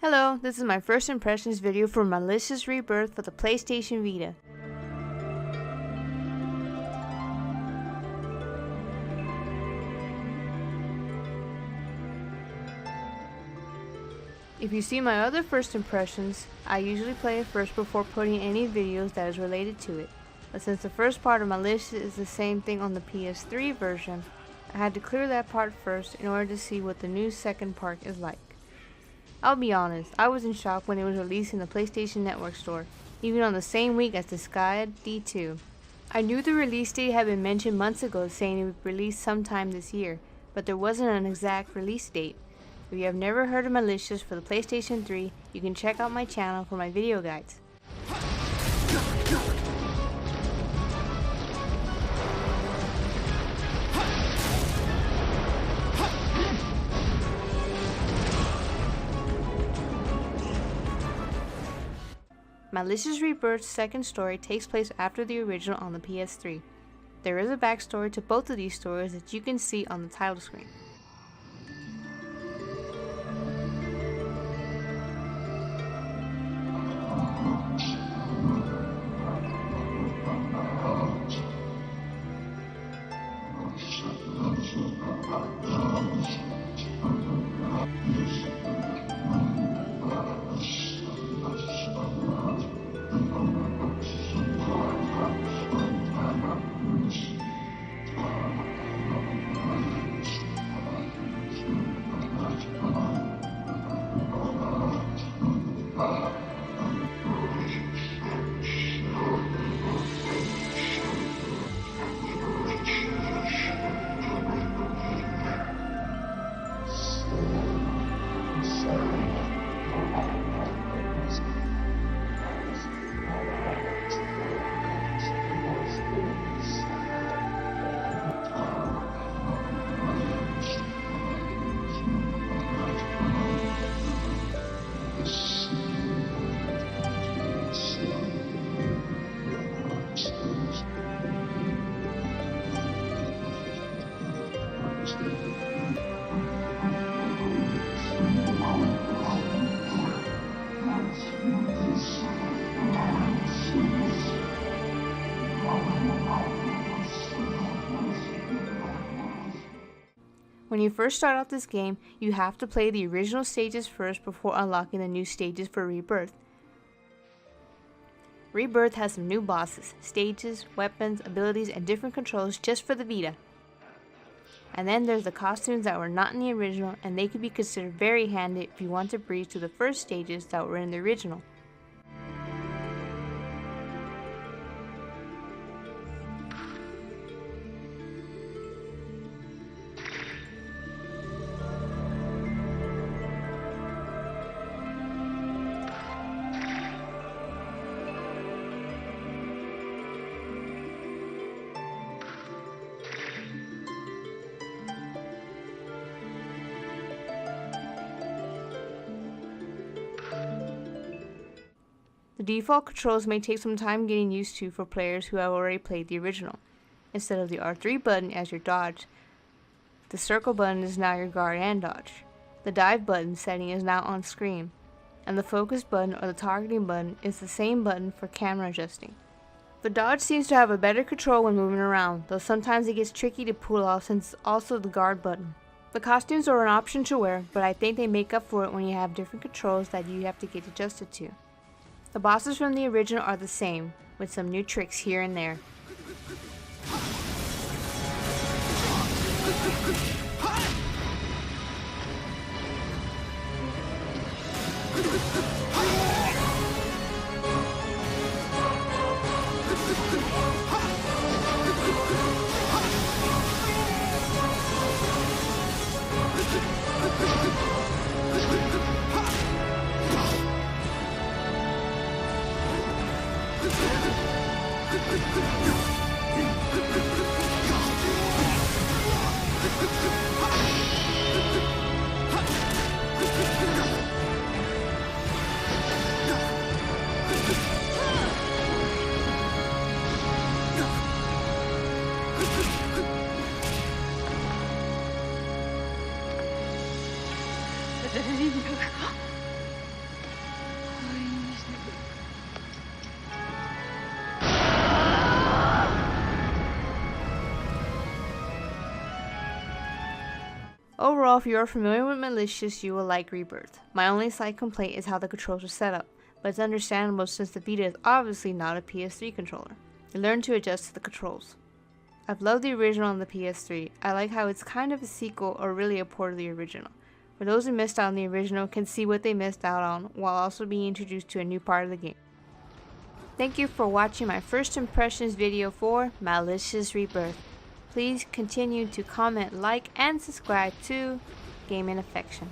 Hello, this is my first impressions video for Malicious Rebirth for the PlayStation Vita. If you see my other first impressions, I usually play it first before putting any videos that is related to it. But since the first part of Malicious is the same thing on the PS3 version, I had to clear that part first in order to see what the new second part is like. I'll be honest, I was in shock when it was released in the PlayStation Network store, even on the same week as Disgaea D2. I knew the release date had been mentioned months ago, saying it would release sometime this year, but there wasn't an exact release date. If you have never heard of Malicious for the PlayStation 3, you can check out my channel for my video guides. Malicious Rebirth's second story takes place after the original on the PS3. There is a backstory to both of these stories that you can see on the title screen. When you first start out this game, you have to play the original stages first before unlocking the new stages for Rebirth. Rebirth has some new bosses, stages, weapons, abilities, and different controls just for the Vita. And then there's the costumes that were not in the original, and they could be considered very handy if you want to breeze through the first stages that were in the original. The default controls may take some time getting used to for players who have already played the original. Instead of the R3 button as your dodge, the circle button is now your guard and dodge. The dive button setting is now on screen, and the focus button or the targeting button is the same button for camera adjusting. The dodge seems to have a better control when moving around, though sometimes it gets tricky to pull off since it's also the guard button. The costumes are an option to wear, but I think they make up for it when you have different controls that you have to get adjusted to. The bosses from the original are the same, with some new tricks here and there. Overall, if you are familiar with Malicious, you will like Rebirth. My only slight complaint is how the controls are set up, but it's understandable since the Vita is obviously not a PS3 controller. You learn to adjust to the controls. I've loved the original on the PS3. I like how it's kind of a sequel or really a port of the original, where those who missed out on the original can see what they missed out on while also being introduced to a new part of the game. Thank you for watching my first impressions video for Malicious Rebirth. Please continue to comment, like, and subscribe to Gaming Affection.